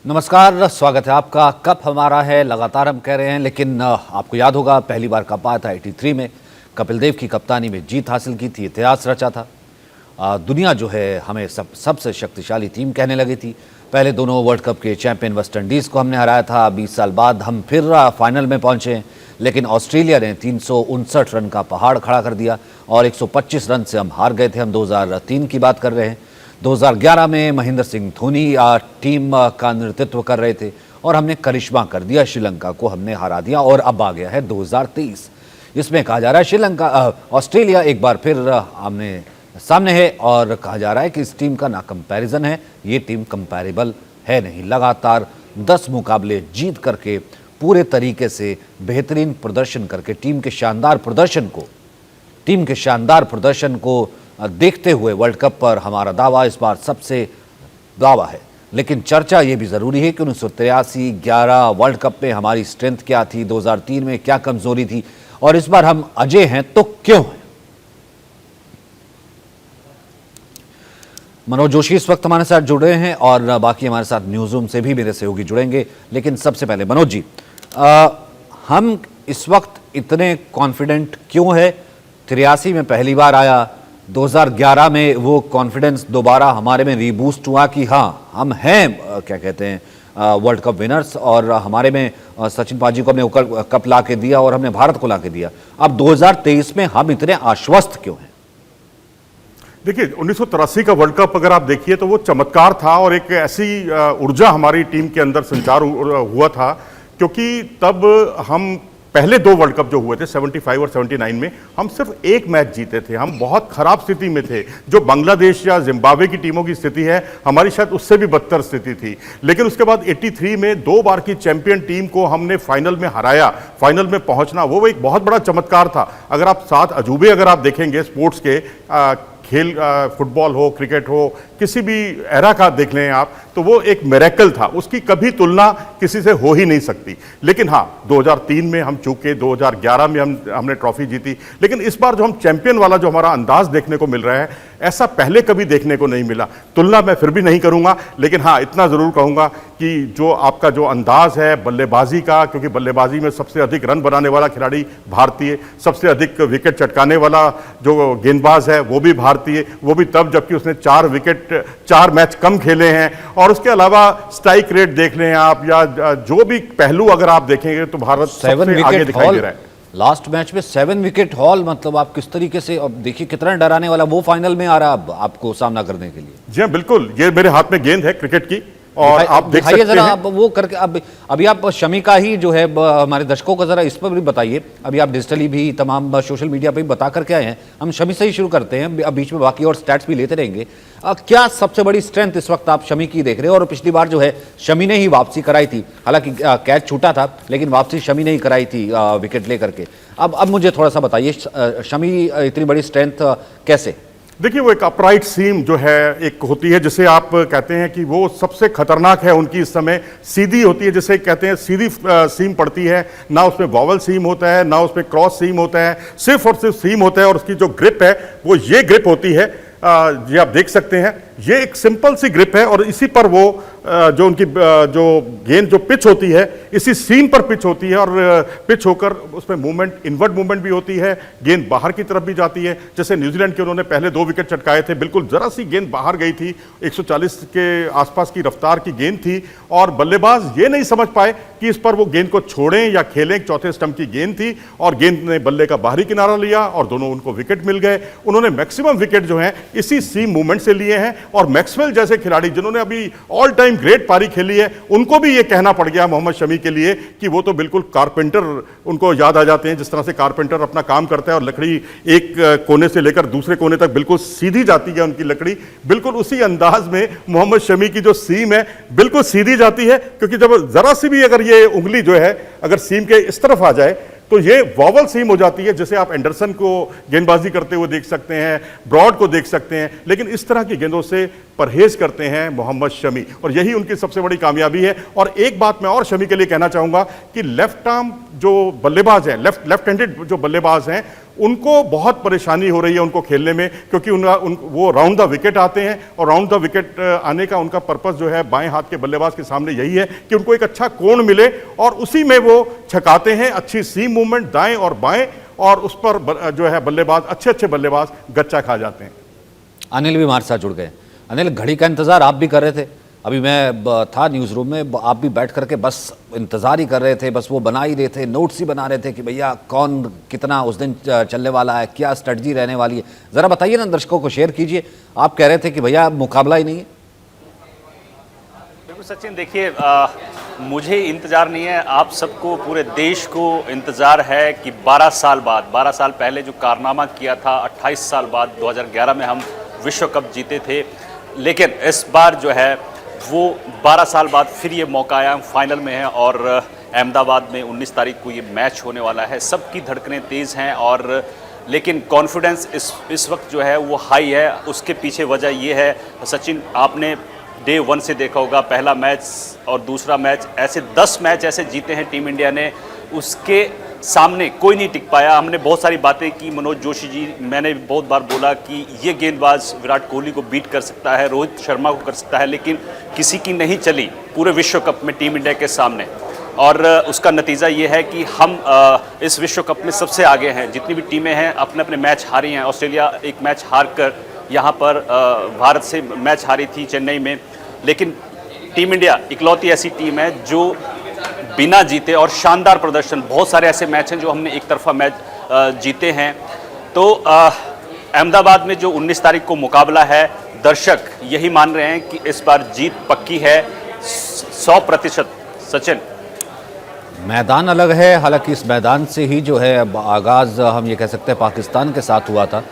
नमस्कार, स्वागत है आपका। कप हमारा है, लगातार हम कह रहे हैं, लेकिन आपको याद होगा पहली बार कप आया था 83 में। कपिल देव की कप्तानी में जीत हासिल की थी, इतिहास रचा था। दुनिया जो है हमें सबसे शक्तिशाली टीम कहने लगी थी। पहले दोनों वर्ल्ड कप के चैंपियन वेस्ट इंडीज़ को हमने हराया था। 20 साल बाद हम फिर फाइनल में पहुंचे, लेकिन ऑस्ट्रेलिया ने 359 रन का पहाड़ खड़ा कर दिया और 125 रन से हम हार गए थे। हम 2003 की बात कर रहे हैं। 2011 में महेंद्र सिंह धोनी टीम का नेतृत्व कर रहे थे और हमने करिश्मा कर दिया, श्रीलंका को हमने हरा दिया। और अब आ गया है 2023। इसमें कहा जा रहा है श्रीलंका ऑस्ट्रेलिया एक बार फिर आमने सामने है और कहा जा रहा है कि इस टीम का ना कंपैरिजन है, ये टीम कंपैरेबल है नहीं। लगातार 10 मुकाबले जीत करके पूरे तरीके से बेहतरीन प्रदर्शन करके टीम के शानदार प्रदर्शन को देखते हुए वर्ल्ड कप पर हमारा दावा इस बार सबसे दावा है। लेकिन चर्चा ये भी ज़रूरी है कि 1983-11 वर्ल्ड कप में हमारी स्ट्रेंथ क्या थी, 2003 में क्या कमज़ोरी थी और इस बार हम अजय हैं तो क्यों हैं। मनोज जोशी इस वक्त हमारे साथ जुड़ रहे हैं और बाकी हमारे साथ न्यूज़ रूम से भी मेरे सहयोगी जुड़ेंगे। लेकिन सबसे पहले मनोज जी, हम इस वक्त इतने कॉन्फिडेंट क्यों है? 83 में पहली बार आया, 2011 में वो कॉन्फिडेंस दोबारा हमारे में रीबूस्ट हुआ कि हाँ हम हैं क्या कहते हैं वर्ल्ड कप विनर्स, और हमारे में सचिन पाजी को हमने कप ला के दिया और हमने भारत को ला के दिया। अब 2023 में हम इतने आश्वस्त क्यों हैं? देखिए, 1983 का वर्ल्ड कप अगर आप देखिए तो वो चमत्कार था और एक ऐसी ऊर्जा हमारी टीम के अंदर संचार हुआ था, क्योंकि तब हम पहले 2 वर्ल्ड कप जो हुए थे 75 और 79 में हम सिर्फ एक मैच जीते थे। हम बहुत खराब स्थिति में थे। जो बांग्लादेश या जिम्बाब्वे की टीमों की स्थिति है, हमारी शायद उससे भी बदतर स्थिति थी। लेकिन उसके बाद 83 में 2 बार की चैंपियन टीम को हमने फाइनल में हराया। फाइनल में पहुंचना वो एक बहुत बड़ा चमत्कार था। अगर आप 7 अजूबे अगर आप देखेंगे स्पोर्ट्स के, खेल फुटबॉल हो, क्रिकेट हो, किसी भी एरा का देख लें आप, तो वो एक मिरेकल था। उसकी कभी तुलना किसी से हो ही नहीं सकती। लेकिन हाँ, 2003 में हम चूके, 2011 में हमने ट्रॉफी जीती, लेकिन इस बार जो हम चैंपियन वाला जो हमारा अंदाज देखने को मिल रहा है, ऐसा पहले कभी देखने को नहीं मिला। तुलना मैं फिर भी नहीं करूंगा, लेकिन हाँ इतना जरूर कहूंगा कि जो आपका जो अंदाज है बल्लेबाजी का, क्योंकि बल्लेबाजी में सबसे अधिक रन बनाने वाला खिलाड़ी भारतीय, सबसे अधिक विकेट चटकाने वाला जो गेंदबाज है वो भी भारतीय, वो भी तब जबकि उसने 4 मैच कम खेले हैं। और उसके अलावा स्ट्राइक रेट देख लें आप या जो भी पहलू अगर आप देखेंगे तो भारत सबसे आगे दिखाई दे रहा है। लास्ट मैच में 7 विकेट हॉल, मतलब आप किस तरीके से, अब देखिए कितना डराने वाला वो फाइनल में आ रहा है अब आपको सामना करने के लिए। जी बिल्कुल, ये मेरे हाथ में गेंद है क्रिकेट की और आप देख सकते जरा आप वो करके। अभी आप शमी का ही जो है हमारे दर्शकों को जरा इस पर भी बताइए। अभी आप डिजिटली भी तमाम सोशल मीडिया पे भी बता करके आए हैं। हम शमी से ही शुरू करते हैं, अब बीच में बाकी और स्टैट्स भी लेते रहेंगे। क्या सबसे बड़ी स्ट्रेंथ इस वक्त आप शमी की देख रहे हो? और पिछली बार जो है शमी ने ही वापसी कराई थी, हालांकि कैच छूटा था लेकिन वापसी शमी ने ही कराई थी विकेट लेकर के। अब मुझे थोड़ा सा बताइए, शमी इतनी बड़ी स्ट्रेंथ कैसे? देखिए, वो एक अपराइट सीम जो है एक होती है, जिसे आप कहते हैं कि वो सबसे खतरनाक है उनकी इस समय। सीधी होती है, जिसे कहते हैं सीधी सीम पड़ती है, ना उसमें वॉवल सीम होता है ना उसमें क्रॉस सीम होता है, सिर्फ और सिर्फ सीम होता है। और उसकी जो ग्रिप है वो ये ग्रिप होती है, ये आप देख सकते हैं, ये एक सिंपल सी ग्रिप है और इसी पर वो जो उनकी जो गेंद जो पिच होती है इसी सीम पर पिच होती है और पिच होकर उसमें मूवमेंट, इनवर्ट मूवमेंट भी होती है, गेंद बाहर की तरफ भी जाती है। जैसे न्यूजीलैंड के उन्होंने पहले 2 विकेट चटकाए थे, बिल्कुल जरा सी गेंद बाहर गई थी, 140 के आसपास की रफ्तार की गेंद थी और बल्लेबाज ये नहीं समझ पाए कि इस पर वो गेंद को छोड़ें या खेलें। चौथे स्टंप की गेंद थी और गेंद ने बल्ले का बाहरी किनारा लिया और दोनों उनको विकेट मिल गए। उन्होंने मैक्सिमम विकेट जो है इसी सीम मूवमेंट से लिए हैं और मैक्सवेल जैसे खिलाड़ी जिन्होंने अभी ऑल टाइम ग्रेट पारी खेली है, उनको भी ये कहना पड़ गया मोहम्मद शमी के लिए कि वो तो बिल्कुल कारपेंटर उनको याद आ जाते हैं। जिस तरह से कारपेंटर अपना काम करता है और लकड़ी एक कोने से लेकर दूसरे कोने तक बिल्कुल सीधी जाती है उनकी लकड़ी, बिल्कुल उसी अंदाज में मोहम्मद शमी की जो सीम है बिल्कुल सीधी जाती है। क्योंकि जब जरा सी भी अगर ये उंगली जो है अगर सीम के इस तरफ आ जाए तो ये वॉवल सीम हो जाती है, जैसे आप एंडरसन को गेंदबाजी करते हुए देख सकते हैं, ब्रॉड को देख सकते हैं। लेकिन इस तरह की गेंदों से परहेज करते हैं मोहम्मद शमी और यही उनकी सबसे बड़ी कामयाबी है। और एक बात मैं और शमी के लिए कहना चाहूंगा कि लेफ्ट आर्म जो बल्लेबाज हैं, लेफ्ट हैंडेड जो बल्लेबाज हैं, उनको बहुत परेशानी हो रही है उनको खेलने में, क्योंकि वो राउंड द विकेट आते हैं और राउंड द विकेट आने का उनका पर्पस जो है बाएं हाथ के बल्लेबाज के सामने यही है कि उनको एक अच्छा कोण मिले और उसी में वो छकाते हैं। अच्छी सीम मूवमेंट दाएं और बाएं, और उस पर जो है बल्लेबाज अच्छे बल्लेबाज गच्चा खा जाते हैं। अनिल भी हमारे साथ जुड़ गए। अनिल, घड़ी का इंतजार आप भी कर रहे थे, अभी मैं था न्यूज़ रूम में, आप भी बैठ करके बस इंतज़ार ही कर रहे थे, बस वो बना ही रहे थे, नोट्स ही बना रहे थे कि भैया कौन कितना उस दिन चलने वाला है, क्या स्ट्रेटजी रहने वाली है। ज़रा बताइए ना, दर्शकों को शेयर कीजिए। आप कह रहे थे कि भैया मुकाबला ही नहीं है। बिल्कुल सचिन, देखिए मुझे इंतज़ार नहीं है, आप सबको, पूरे देश को इंतज़ार है कि 12 साल पहले जो कारनामा किया था, 28 साल बाद 2011 में हम विश्व कप जीते थे, लेकिन इस बार जो है वो 12 साल बाद फिर ये मौका आया, हम फाइनल में हैं और अहमदाबाद में 19 तारीख को ये मैच होने वाला है। सबकी धड़कनें तेज़ हैं और लेकिन कॉन्फिडेंस इस वक्त जो है वो हाई है। उसके पीछे वजह ये है सचिन, आपने डे 1 से देखा होगा, पहला मैच और दूसरा मैच, ऐसे 10 मैच ऐसे जीते हैं टीम इंडिया ने, उसके सामने कोई नहीं टिक पाया। हमने बहुत सारी बातें की, मनोज जोशी जी, मैंने बहुत बार बोला कि ये गेंदबाज विराट कोहली को बीट कर सकता है, रोहित शर्मा को कर सकता है, लेकिन किसी की नहीं चली पूरे विश्व कप में टीम इंडिया के सामने। और उसका नतीजा ये है कि हम इस विश्व कप में सबसे आगे हैं। जितनी भी टीमें हैं अपने अपने मैच हारी हैं। ऑस्ट्रेलिया एक मैच हार कर यहाँ पर भारत से मैच हारी थी चेन्नई में, लेकिन टीम इंडिया इकलौती ऐसी टीम है जो बिना जीते, और शानदार प्रदर्शन, बहुत सारे ऐसे मैच हैं जो हमने एक तरफा मैच जीते हैं। तो अहमदाबाद में जो 19 तारीख को मुकाबला है, दर्शक यही मान रहे हैं कि इस बार जीत पक्की है 100%। सचिन, मैदान अलग है, हालांकि इस मैदान से ही जो है आगाज़ हम ये कह सकते हैं पाकिस्तान के साथ हुआ था।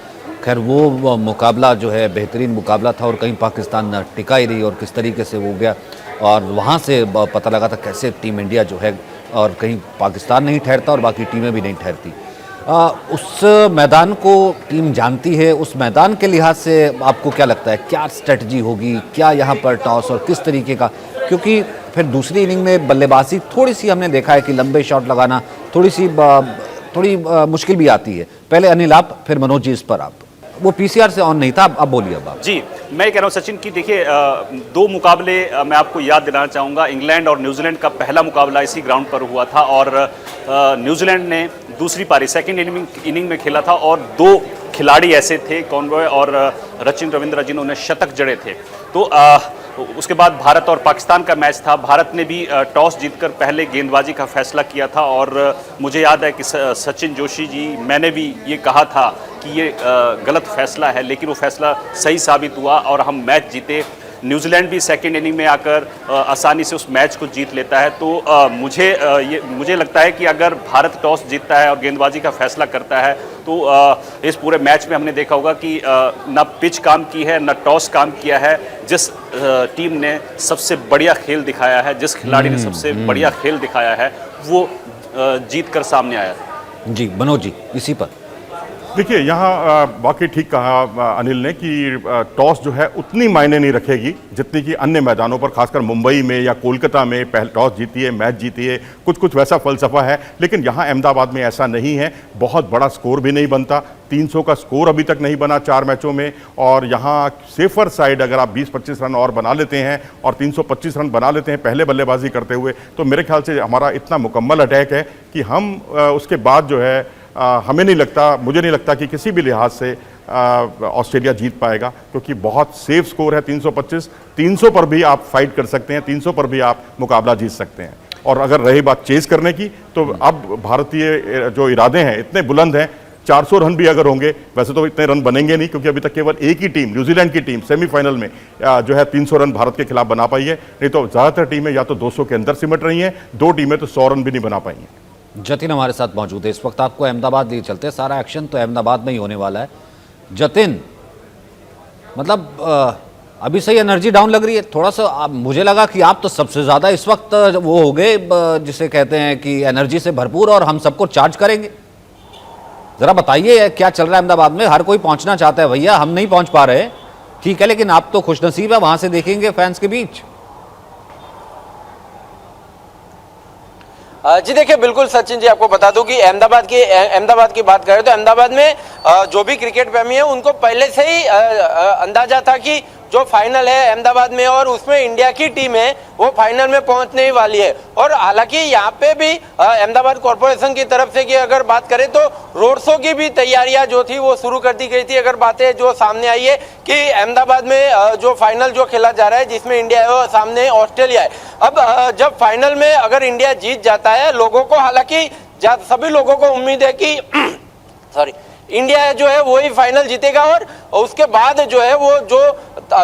खैर वो मुकाबला जो है बेहतरीन मुकाबला था और कहीं पाकिस्तान टिका ही रही और किस तरीके से वो गया, और वहाँ से पता लगा था कैसे टीम इंडिया जो है, और कहीं पाकिस्तान नहीं ठहरता और बाकी टीमें भी नहीं ठहरती। उस मैदान को टीम जानती है। उस मैदान के लिहाज से आपको क्या लगता है, क्या स्ट्रेटजी होगी, क्या यहाँ पर टॉस और किस तरीके का, क्योंकि फिर दूसरी इनिंग में बल्लेबाजी थोड़ी सी हमने देखा है कि लंबे शॉट लगाना थोड़ी मुश्किल भी आती है। पहले अनिल आप, फिर मनोज जी, इस पर आप। वो पीसीआर से ऑन नहीं था, अब बोलिए अब आप। जी, मैं कह रहा हूँ सचिन की देखिए, 2 मुकाबले मैं आपको याद दिलाना चाहूँगा। इंग्लैंड और न्यूजीलैंड का पहला मुकाबला इसी ग्राउंड पर हुआ था और न्यूजीलैंड ने दूसरी पारी सेकंड इनिंग में खेला था और 2 खिलाड़ी ऐसे थे, कॉनवॉय और रचिन रविंद्र, जिन्होंने शतक जड़े थे। तो उसके बाद भारत और पाकिस्तान का मैच था। भारत ने भी टॉस जीतकर पहले गेंदबाजी का फैसला किया था और मुझे याद है कि सचिन जोशी जी, मैंने भी ये कहा था कि ये गलत फैसला है, लेकिन वो फैसला सही साबित हुआ और हम मैच जीते। न्यूजीलैंड भी सेकेंड इनिंग में आकर आसानी से उस मैच को जीत लेता है। तो मुझे लगता है कि अगर भारत टॉस जीतता है और गेंदबाजी का फैसला करता है तो इस पूरे मैच में हमने देखा होगा कि ना पिच काम की है, ना टॉस काम किया है। जिस टीम ने सबसे बढ़िया खेल दिखाया है, जिस खिलाड़ी ने सबसे बढ़िया खेल दिखाया है, वो जीत कर सामने आया। जी मनोज जी, इसी पर देखिए, यहाँ वाकई ठीक कहा अनिल ने कि टॉस जो है उतनी मायने नहीं रखेगी जितनी कि अन्य मैदानों पर, खासकर मुंबई में या कोलकाता में पहले टॉस जीती है, मैच जीती है, कुछ वैसा फलसफा है। लेकिन यहाँ अहमदाबाद में ऐसा नहीं है, बहुत बड़ा स्कोर भी नहीं बनता, 300 का स्कोर अभी तक नहीं बना 4 मैचों में। और यहाँ सेफर साइड अगर आप 20-25 रन और बना लेते हैं और 325 रन बना लेते हैं पहले बल्लेबाजी करते हुए, तो मेरे ख्याल से हमारा इतना मुकम्मल अटैक है कि हम उसके बाद जो है मुझे नहीं लगता कि किसी भी लिहाज से ऑस्ट्रेलिया जीत पाएगा, क्योंकि बहुत सेफ स्कोर है 325। 300 पर भी आप फाइट कर सकते हैं, 300 पर भी आप मुकाबला जीत सकते हैं। और अगर रही बात चेस करने की, तो अब भारतीय जो इरादे हैं इतने बुलंद हैं, 400 रन भी अगर होंगे, वैसे तो इतने रन बनेंगे नहीं क्योंकि अभी तक केवल एक ही टीम, न्यूजीलैंड की टीम सेमीफाइनल में जो है 300 रन भारत के खिलाफ बना पाई है। नहीं तो ज़्यादातर टीमें या तो 200 के अंदर सिमट रही हैं, 2 टीमें तो 100 रन भी नहीं बना पाई हैं। जतिन हमारे साथ मौजूद है इस वक्त। आपको अहमदाबाद लिए चलते हैं, सारा एक्शन तो अहमदाबाद में ही होने वाला है। जतिन, मतलब अभी सही एनर्जी डाउन लग रही है थोड़ा सा। मुझे लगा कि आप तो सबसे ज़्यादा इस वक्त वो हो गए जिसे कहते हैं कि एनर्जी से भरपूर और हम सबको चार्ज करेंगे। ज़रा बताइए क्या चल रहा है अहमदाबाद में। हर कोई पहुंचना चाहता है भैया, हम नहीं पहुंच पा रहे, ठीक है, लेकिन आप तो खुशनसीब है, वहां से देखेंगे फैंस के बीच। जी देखिए, बिल्कुल सचिन जी, आपको बता दूं कि अहमदाबाद की बात करें तो अहमदाबाद में जो भी क्रिकेट प्रेमी है उनको पहले से ही अंदाजा था कि जो फाइनल है अहमदाबाद में और उसमें इंडिया की टीम है वो फाइनल में पहुंचने ही वाली है। और हालांकि यहाँ पे भी अहमदाबाद कॉरपोरेशन की तरफ से कि अगर बात करें तो रोड शो की भी तैयारियां जो थी वो शुरू कर दी गई थी। अगर बातें जो सामने आई है कि अहमदाबाद में जो फाइनल जो खेला जा रहा है जिसमें इंडिया है वो सामने ऑस्ट्रेलिया है। अब जब फाइनल में अगर इंडिया जीत जाता है, लोगों को हालांकि सभी लोगों को उम्मीद है कि सॉरी इंडिया जो है वही फाइनल जीतेगा और उसके बाद जो है वो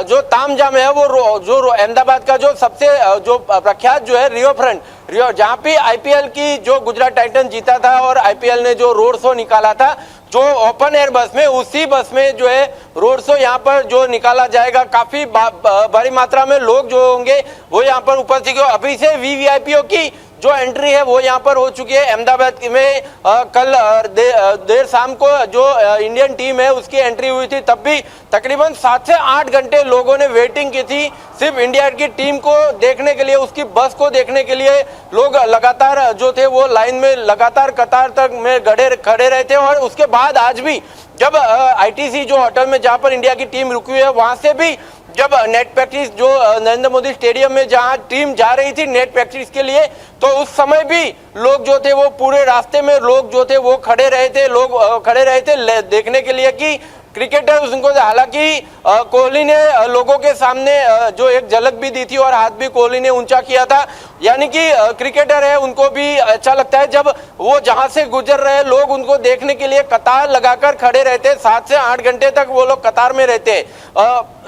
जो तामझाम है वो जो अहमदाबाद का जो सबसे जो प्रख्यात जो है रियो जहाँ पे आईपीएल की जो गुजरात टाइटन जीता था और आईपीएल ने जो रोड शो निकाला था जो ओपन एयर बस में, उसी बस में जो है रोड शो यहाँ पर जो निकाला जाएगा। काफी बड़ी मात्रा में लोग जो होंगे वो यहाँ पर उपस्थित। अभी से वीवीआईपीओ की जो एंट्री है वो यहाँ पर हो चुकी है। अहमदाबाद में कल देर शाम को जो इंडियन टीम है उसकी एंट्री हुई थी, तब भी तकरीबन 7 से 8 घंटे लोगों ने वेटिंग की थी सिर्फ इंडिया की टीम को देखने के लिए, उसकी बस को देखने के लिए। लोग लगातार जो थे वो लाइन में लगातार कतार तक में खड़े रहे थे। और उसके बाद आज भी जब आईटीसी जो होटल में जहाँ पर इंडिया की टीम रुकी हुई है वहां से भी जब नेट प्रैक्टिस जो नरेंद्र मोदी स्टेडियम में जहां टीम जा रही थी नेट प्रैक्टिस के लिए, तो उस समय भी लोग जो थे वो पूरे रास्ते में लोग जो थे वो खड़े रहे थे देखने के लिए कि क्रिकेटर उनको। हालांकि कोहली ने लोगों के सामने जो एक झलक भी दी थी और हाथ भी कोहली ने ऊंचा किया था। यानी कि क्रिकेटर है उनको भी अच्छा लगता है जब वो जहां से गुजर रहे लोग उनको देखने के लिए कतार लगाकर खड़े रहते। 7 से 8 घंटे तक वो लोग कतार में रहते।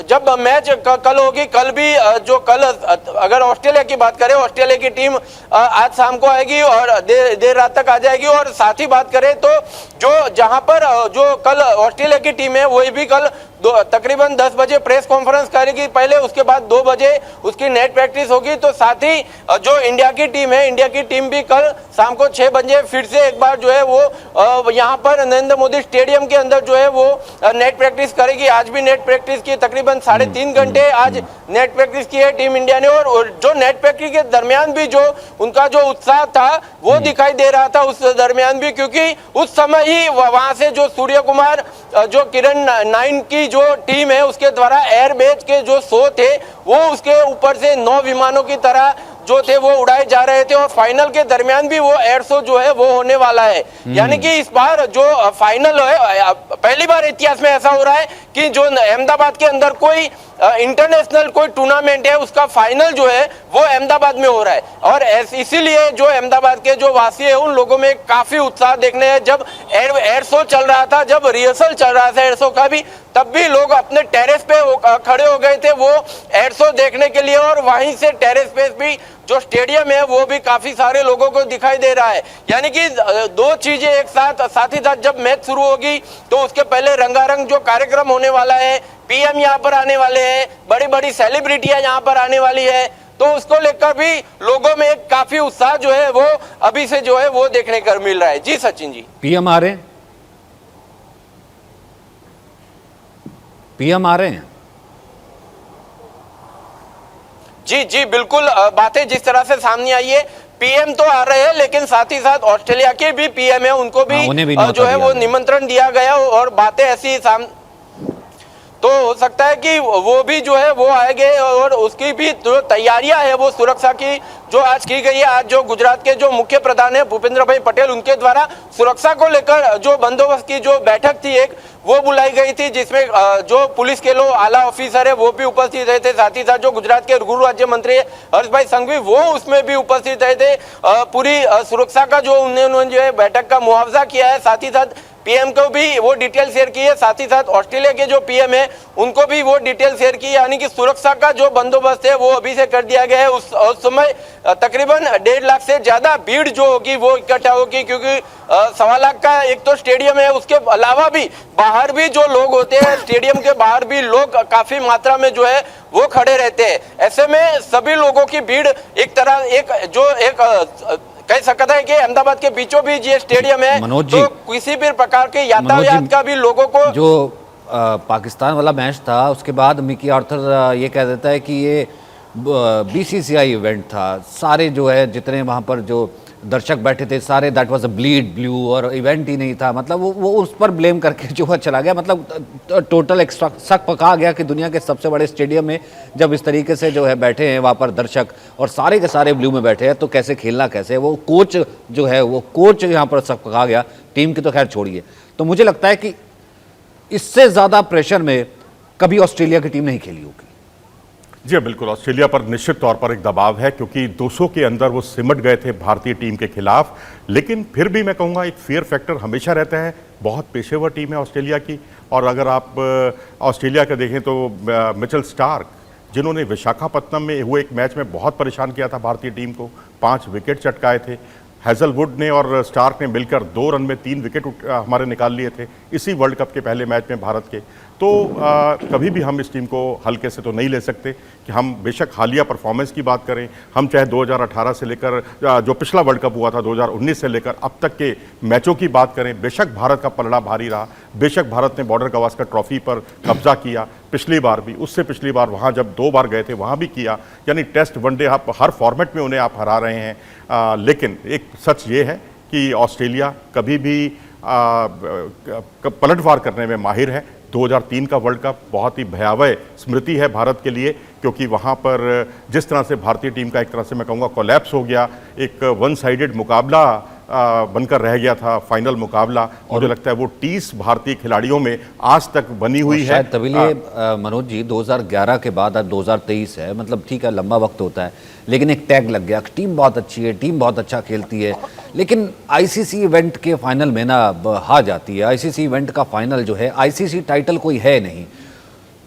जब मैच कल होगी, कल भी अगर ऑस्ट्रेलिया की बात करें, ऑस्ट्रेलिया की टीम आज शाम को आएगी और देर रात तक आ जाएगी। और साथ ही बात करें तो जहां पर जो कल ऑस्ट्रेलिया की टीम है वही भी कल तकरीबन 10 बजे प्रेस कॉन्फ्रेंस करेगी पहले, उसके बाद 2 बजे उसकी नेट प्रैक्टिस होगी। तो साथ ही जो इंडिया की टीम है, इंडिया की टीम भी कल शाम को 6 बजे फिर से एक बार जो है वो यहाँ पर नरेंद्र मोदी स्टेडियम के अंदर जो है वो नेट प्रैक्टिस करेगी। आज भी नेट प्रैक्टिस की, तकरीबन 3.5 घंटे आज नेट प्रैक्टिस की है टीम इंडिया ने। और जो नेट प्रैक्टिस के दरमियान भी जो उनका जो उत्साह था वो दिखाई दे रहा था उस दरमियान भी, क्योंकि उस समय ही वहां से जो सूर्य कुमार जो किरण 9 की जो टीम है उसके द्वारा एयरबेस के जो शो थे वो उसके ऊपर से 9 विमानों की तरह जो थे वो उड़ाए जा रहे थे। और फाइनल के दरमियान भी वो एयर शो जो है वो होने वाला है। यानी कि इस बार जो फाइनल है, पहली बार इतिहास में ऐसा हो रहा है कि जो अहमदाबाद के अंदर कोई इंटरनेशनल कोई टूर्नामेंट है उसका फाइनल जो है वो अहमदाबाद में हो रहा है। और इसीलिए जो अहमदाबाद के जो वासी है उन लोगों में काफी उत्साह देखने हैं। जब एयर शो चल रहा था, जब रिहर्सल चल रहा था एयर शो का भी, तब भी लोग अपने टेरेस पे खड़े हो गए थे वो एयर शो देखने के लिए। और वहीं से टेरेस पे भी जो स्टेडियम है वो भी काफी सारे लोगों को दिखाई दे रहा है। यानी कि 2 चीजें एक साथ ही साथ जब मैच शुरू होगी तो उसके पहले रंगारंग जो कार्यक्रम होने वाला है, पीएम यहाँ पर आने वाले हैं, बड़ी बड़ी सेलिब्रिटियां यहाँ पर आने वाली है, तो उसको लेकर भी लोगों में एक काफी उत्साह जो है वो अभी से जो है वो देखने को मिल रहा है। जी सचिन जी, पीएम आ रहे हैं, पीएम आ रहे हैं। जी बिल्कुल, बातें जिस तरह से सामने आई है पीएम तो आ रहे हैं, लेकिन साथ ही साथ ऑस्ट्रेलिया के भी पीएम है उनको भी जो है वो निमंत्रण दिया गया। और बातें ऐसी तो हो सकता है कि वो भी जो है वो आएंगे और उसकी भी जो तैयारियां है वो सुरक्षा की जो आज की गई है। आज जो गुजरात के जो मुख्य प्रधान है भूपेंद्र भाई पटेल, उनके द्वारा सुरक्षा को लेकर जो बंदोबस्त की जो बैठक थी एक वो बुलाई गई थी, जिसमें जो पुलिस के लोग आला ऑफिसर है वो भी उपस्थित रहे थे। साथ ही साथ जो गुजरात के गृह राज्य मंत्री हर्ष भाई संघवी वो उसमें भी उपस्थित रहे थे। पूरी सुरक्षा का जो उन्होंने जो है बैठक का मुआवजा किया है। साथ ही साथ पीएम को भी वो डिटेल शेयर की है। साथ ही साथ ऑस्ट्रेलिया के जो पीएम है उनको भी वो डिटेल शेयर की, यानी कि सुरक्षा का जो बंदोबस्त है वो अभी से कर दिया गया है। उस समय तकरीबन 1.5 लाख से ज्यादा भीड़ जो होगी वो इकट्ठा होगी, क्योंकि 1.25 लाख का एक तो स्टेडियम है, उसके अलावा भी बाहर भी जो लोग होते हैं स्टेडियम के बाहर भी लोग काफी मात्रा में जो है वो खड़े रहते हैं। ऐसे में सभी लोगों की भीड़ एक कह सकता है कि अहमदाबाद के बीचों बीच ये स्टेडियम है, तो किसी भी प्रकार के यातायात का भी लोगों को जो पाकिस्तान वाला मैच था उसके बाद मिकी आर्थर ये कह देता है कि ये बीसीसीआई इवेंट था। सारे जो है जितने वहाँ पर जो दर्शक बैठे थे सारे, that was a bleed blue और इवेंट ही नहीं था, मतलब वो उस पर ब्लेम करके जो है चला गया। मतलब टोटल एक शक पका गया कि दुनिया के सबसे बड़े स्टेडियम में जब इस तरीके से जो है बैठे हैं वहाँ पर दर्शक और सारे के सारे ब्लू में बैठे हैं तो कैसे खेलना, कैसे वो कोच जो है वो कोच यहाँ पर शक पका गया। टीम की तो खैर छोड़िए। तो मुझे लगता है कि इससे ज़्यादा प्रेशर में कभी ऑस्ट्रेलिया की टीम नहीं खेली होगी। जी बिल्कुल, ऑस्ट्रेलिया पर निश्चित तौर पर एक दबाव है क्योंकि 200 के अंदर वो सिमट गए थे भारतीय टीम के खिलाफ। लेकिन फिर भी मैं कहूँगा एक फेयर फैक्टर हमेशा रहता है। बहुत पेशेवर टीम है ऑस्ट्रेलिया की। और अगर आप ऑस्ट्रेलिया का देखें तो मिचेल स्टार्क, जिन्होंने विशाखापत्तनम में हुए एक मैच में बहुत परेशान किया था भारतीय टीम को, 5 विकेट चटकाए थे। हैजलवुड ने और स्टार्क ने मिलकर 2 रन में 3 विकेट हमारे निकाल लिए थे इसी वर्ल्ड कप के पहले मैच में भारत के। तो कभी भी हम इस टीम को हल्के से तो नहीं ले सकते कि हम बेशक हालिया परफॉर्मेंस की बात करें, हम चाहे 2018 से लेकर जो पिछला वर्ल्ड कप हुआ था 2019 से लेकर अब तक के मैचों की बात करें, बेशक भारत का पलड़ा भारी रहा, बेशक भारत ने बॉर्डर गवास्कर ट्रॉफी पर कब्जा किया, पिछली बार भी, उससे पिछली बार वहाँ जब 2 बार गए थे वहाँ भी किया, यानी टेस्ट वनडे आप हर फॉर्मेट में उन्हें आप हरा रहे हैं। लेकिन एक सच ये है कि ऑस्ट्रेलिया कभी भी पलटवार करने में माहिर है। 2003 का वर्ल्ड कप बहुत ही भयावह स्मृति है भारत के लिए क्योंकि वहाँ पर जिस तरह से भारतीय टीम का एक तरह से मैं कहूँगा कोलैप्स हो गया, एक वन साइडेड मुकाबला बनकर रह गया था फाइनल मुकाबला। मुझे लगता है वो टीस भारतीय खिलाड़ियों में आज तक बनी हुई है। तभी मनोज जी 2011 के बाद आज 2023 है, मतलब ठीक है लंबा वक्त होता है लेकिन एक टैग लग गया, टीम बहुत अच्छी है, टीम बहुत अच्छा खेलती है, लेकिन आईसीसी इवेंट के फाइनल में ना हार जाती है। आईसीसी इवेंट का फाइनल जो है, आईसीसी टाइटल कोई है नहीं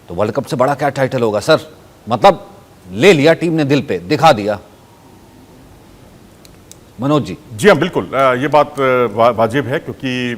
तो वर्ल्ड कप से बड़ा क्या टाइटल होगा सर। मतलब ले लिया टीम ने, दिल पे दिखा दिया। मनोज जी। जी हाँ बिल्कुल, ये बात वाजिब है क्योंकि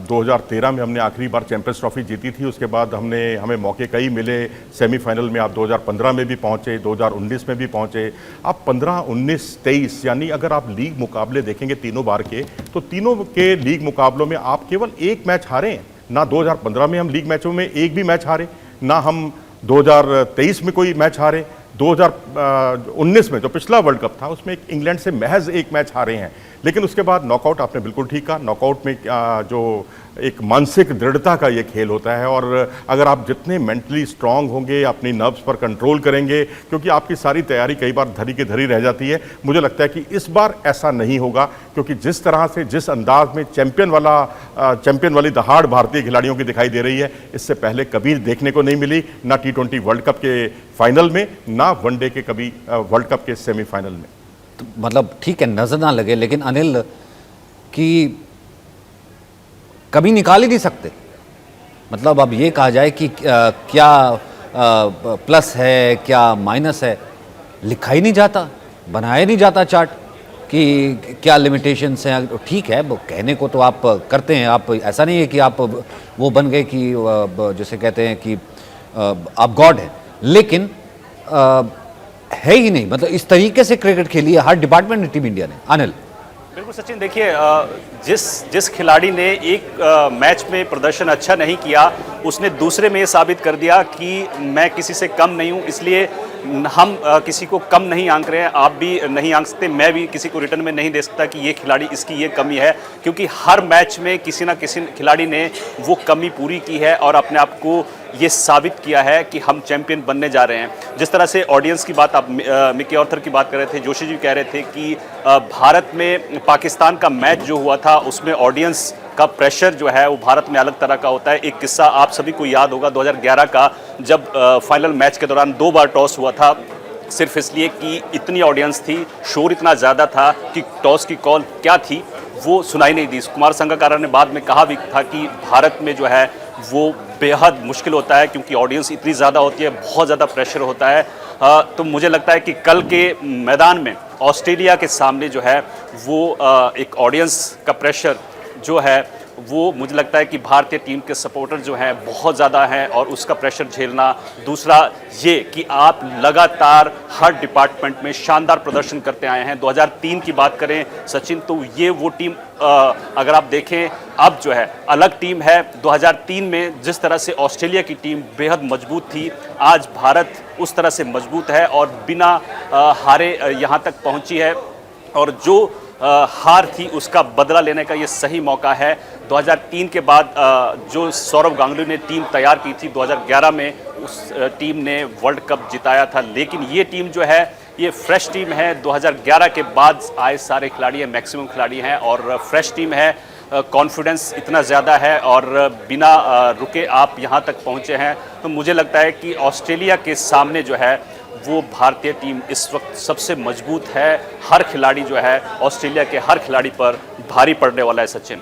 2013 में हमने आखिरी बार चैंपियंस ट्रॉफी जीती थी, उसके बाद हमें मौके कई मिले सेमीफाइनल में। आप 2015 में भी पहुंचे, 2019 में भी पहुंचे, आप 15, 19, 23, यानी अगर आप लीग मुकाबले देखेंगे तीनों बार के तो तीनों के लीग मुकाबलों में आप केवल एक मैच हारे हैं। ना 2015 में हम लीग मैचों में एक भी मैच हारे, ना हम 2023 में कोई मैच हारे, 2019 में जो पिछला वर्ल्ड कप था उसमें इंग्लैंड से महज एक मैच हारे हैं। लेकिन उसके बाद नॉकआउट, आपने बिल्कुल ठीक कहा, नॉकआउट में जो एक मानसिक दृढ़ता का ये खेल होता है और अगर आप जितने मेंटली स्ट्रांग होंगे, अपनी नर्व्स पर कंट्रोल करेंगे, क्योंकि आपकी सारी तैयारी कई बार धरी की धरी रह जाती है। मुझे लगता है कि इस बार ऐसा नहीं होगा क्योंकि जिस तरह से, जिस अंदाज में चैंपियन वाली दहाड़ भारतीय खिलाड़ियों की दिखाई दे रही है, इससे पहले कभी देखने को नहीं मिली, ना T20 वर्ल्ड कप के फाइनल में, ना वनडे के कभी वर्ल्ड कप के सेमीफाइनल में। तो मतलब ठीक है नजर ना लगे, लेकिन अनिल की कभी निकाल ही नहीं सकते। मतलब अब ये कहा जाए कि क्या प्लस है क्या माइनस है, लिखा ही नहीं जाता, बनाया नहीं जाता चार्ट कि क्या लिमिटेशंस हैं। ठीक है वो कहने को तो आप करते हैं, आप ऐसा नहीं है कि आप वो बन गए कि जैसे कहते हैं कि आप गॉड हैं, लेकिन है ही नहीं। मतलब इस तरीके से क्रिकेट खेली है हर डिपार्टमेंट ने टीम इंडिया ने। अनिल। बिल्कुल सचिन, देखिए जिस खिलाड़ी ने एक मैच में प्रदर्शन अच्छा नहीं किया, उसने दूसरे में ये साबित कर दिया कि मैं किसी से कम नहीं हूँ, इसलिए हम किसी को कम नहीं आंक रहे हैं, आप भी नहीं आंक सकते, मैं भी किसी को रिटर्न में नहीं दे सकता कि ये खिलाड़ी इसकी ये कमी है, क्योंकि हर मैच में किसी ना किसी खिलाड़ी ने वो कमी पूरी की है और अपने आप को ये साबित किया है कि हम चैंपियन बनने जा रहे हैं। जिस तरह से ऑडियंस की बात, आप मिकी ऑर्थर की बात कर रहे थे, जोशी जी कह रहे थे कि भारत में पाकिस्तान का मैच जो हुआ था उसमें ऑडियंस का प्रेशर जो है वो भारत में अलग तरह का होता है। एक किस्सा आप सभी को याद होगा 2011 का, जब फाइनल मैच के दौरान 2 बार टॉस हुआ था, सिर्फ इसलिए कि इतनी ऑडियंस थी, शोर इतना ज़्यादा था कि टॉस की कॉल क्या थी वो सुनाई नहीं दी। कुमार संगकारा ने बाद में कहा भी था कि भारत में जो है वो बेहद मुश्किल होता है क्योंकि ऑडियंस इतनी ज़्यादा होती है, बहुत ज़्यादा प्रेशर होता है। तो मुझे लगता है कि कल के मैदान में ऑस्ट्रेलिया के सामने जो है वो एक ऑडियंस का प्रेशर जो है वो मुझे लगता है कि भारतीय टीम के सपोर्टर जो हैं बहुत ज़्यादा हैं और उसका प्रेशर झेलना। दूसरा ये कि आप लगातार हर डिपार्टमेंट में शानदार प्रदर्शन करते आए हैं। 2003 की बात करें सचिन, तो ये वो टीम अगर आप देखें अब जो है अलग टीम है। 2003 में जिस तरह से ऑस्ट्रेलिया की टीम बेहद मजबूत थी, आज भारत उस तरह से मजबूत है और बिना हारे यहाँ तक पहुँची है। और जो हार थी उसका बदला लेने का ये सही मौका है। 2003 के बाद जो सौरव गांगुली ने टीम तैयार की थी 2011 में, उस टीम ने वर्ल्ड कप जिताया था। लेकिन ये टीम जो है ये फ्रेश टीम है। 2011 के बाद आए सारे खिलाड़ी हैं, मैक्सिमम खिलाड़ी हैं और फ्रेश टीम है। कॉन्फिडेंस इतना ज़्यादा है और बिना रुके आप यहाँ तक पहुँचे हैं। तो मुझे लगता है कि ऑस्ट्रेलिया के सामने जो है वो भारतीय टीम इस वक्त सबसे मजबूत है। हर खिलाड़ी जो है ऑस्ट्रेलिया के हर खिलाड़ी पर भारी पड़ने वाला है। सचिन,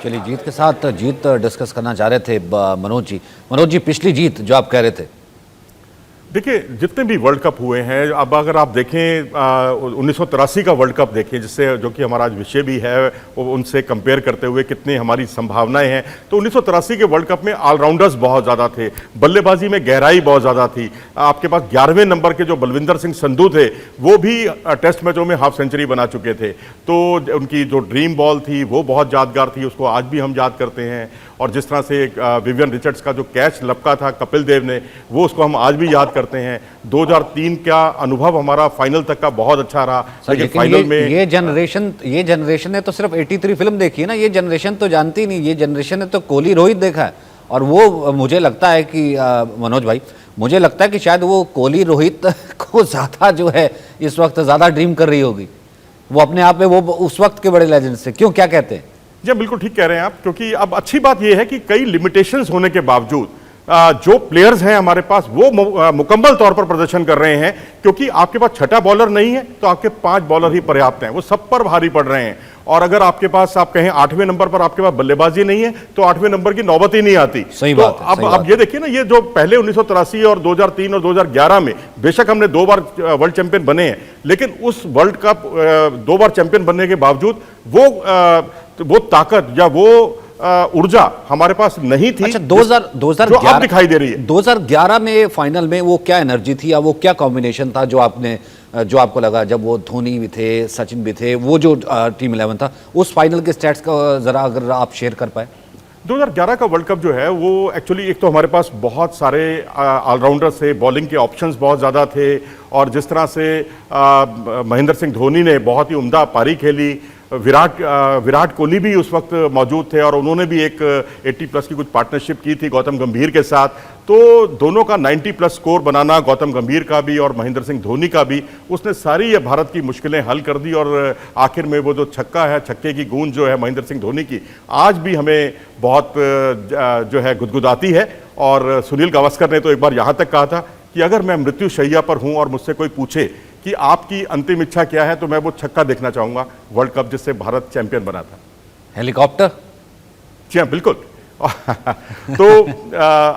चलिए जीत के साथ जीत डिस्कस करना चाह रहे थे मनोज जी पिछली जीत जो आप कह रहे थे। देखिए, जितने भी वर्ल्ड कप हुए हैं, अब अगर आप देखें 1983 का वर्ल्ड कप देखें, जिससे जो कि हमारा आज विषय भी है, उनसे कंपेयर करते हुए कितनी हमारी संभावनाएं हैं, तो 1983 के वर्ल्ड कप में ऑलराउंडर्स बहुत ज़्यादा थे, बल्लेबाजी में गहराई बहुत ज़्यादा थी। आपके पास 11वें नंबर के जो बलविंदर सिंह संधू थे, वो भी टेस्ट मैचों में हाफ सेंचुरी बना चुके थे। तो उनकी जो ड्रीम बॉल थी वो बहुत यादगार थी, उसको आज भी हम याद करते हैं। और जिस तरह से विवियन रिचर्ड्स का जो कैच लपका था कपिल देव ने, वो उसको हम आज भी याद करते हैं। 2003 का अनुभव हमारा फाइनल तक का बहुत अच्छा रहा, लेकिन फाइनल में ये जनरेशन ने तो सिर्फ 83 फिल्म देखी है ना, ये जनरेशन तो जानती नहीं। ये जनरेशन ने तो कोहली रोहित देखा है और वो मुझे लगता है कि मनोज भाई, मुझे लगता है कि शायद वो कोहली रोहित को ज़्यादा जो है इस वक्त ज़्यादा ड्रीम कर रही होगी। वो अपने आप में वो उस वक्त के बड़े लेजेंड से क्यों, क्या कहते हैं? जी बिल्कुल ठीक कह रहे हैं आप, क्योंकि अब अच्छी बात यह है कि कई लिमिटेशंस होने के बावजूद जो प्लेयर्स हैं हमारे पास वो मुकम्मल तौर पर प्रदर्शन कर रहे हैं। क्योंकि आपके पास छठा बॉलर नहीं है तो आपके 5 बॉलर ही पर्याप्त हैं, वो सब पर भारी पड़ रहे हैं। और अगर आपके पास आप कहें 8वें नंबर पर आपके पास बल्लेबाजी नहीं है तो 8वें नंबर की नौबत ही नहीं आती। सही तो बात है, अब ये देखिए ना, ये जो पहले 1983 और 2003 और 2011 में बेशक हमने 2 बार वर्ल्ड चैंपियन बने हैं, लेकिन उस वर्ल्ड कप 2 बार चैंपियन बनने के बावजूद वो ताकत या वो ऊर्जा हमारे पास नहीं थी। अच्छा, 2011 जो अब दिखाई दे रही है। 2011 में फाइनल में वो क्या एनर्जी थी या वो क्या कॉम्बिनेशन था जो आपको लगा जब वो धोनी भी थे, सचिन भी थे, वो जो टीम 11 था, उस फाइनल के स्टैट्स का जरा अगर आप शेयर कर पाए। 2011 का वर्ल्ड कप जो है वो एक्चुअली एक तो हमारे पास बहुत सारे ऑलराउंडर्स थे, बॉलिंग के ऑप्शंस बहुत ज़्यादा थे और जिस तरह से महेंद्र सिंह धोनी ने बहुत ही उम्दा पारी खेली, विराट कोहली भी उस वक्त मौजूद थे और उन्होंने भी एक 80+ की कुछ पार्टनरशिप की थी गौतम गंभीर के साथ। तो दोनों का 90+ स्कोर बनाना, गौतम गंभीर का भी और महेंद्र सिंह धोनी का भी, उसने सारी ये भारत की मुश्किलें हल कर दी। और आखिर में वो जो छक्का है, छक्के की गूंज जो है महेंद्र सिंह धोनी की, आज भी हमें बहुत जो है गुदगुदाती है। और सुनील गावस्कर ने तो एक बार यहाँ तक कहा था कि अगर मैं मृत्यु शैया पर हूँ और मुझसे कोई पूछे कि आपकी अंतिम इच्छा क्या है, तो मैं वो छक्का देखना चाहूंगा, वर्ल्ड कप जिससे भारत चैंपियन बना था। हेलीकॉप्टर? जी हाँ, बिल्कुल। तो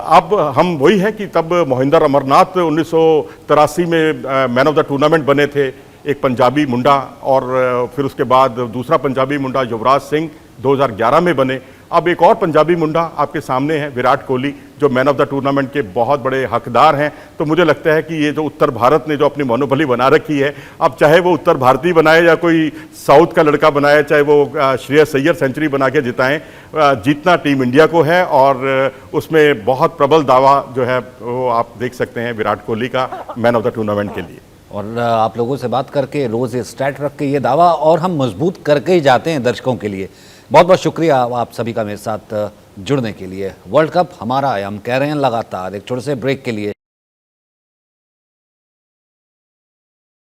अब हम वही है कि तब मोहिंदर अमरनाथ 1983 में मैन ऑफ द टूर्नामेंट बने थे, एक पंजाबी मुंडा, और फिर उसके बाद दूसरा पंजाबी मुंडा युवराज सिंह 2011 में बने। अब एक और पंजाबी मुंडा आपके सामने है, विराट कोहली, जो मैन ऑफ द टूर्नामेंट के बहुत बड़े हकदार हैं। तो मुझे लगता है कि ये जो उत्तर भारत ने जो अपनी मनोबली बना रखी है, अब चाहे वो उत्तर भारतीय बनाए या कोई साउथ का लड़का बनाए, चाहे वो श्रेयस अय्यर सेंचुरी बना के जिताएं, जीतना टीम इंडिया को है। और उसमें बहुत प्रबल दावा जो है वो आप देख सकते हैं विराट कोहली का मैन ऑफ द टूर्नामेंट के लिए। और आप लोगों से बात करके रोज़ ये स्टैट रख के ये दावा और हम मजबूत करके ही जाते हैं दर्शकों के लिए। बहुत बहुत शुक्रिया आप सभी का मेरे साथ जुड़ने के लिए। वर्ल्ड कप हमारा है, हम कह रहे हैं लगातार। एक छोटे से ब्रेक के लिए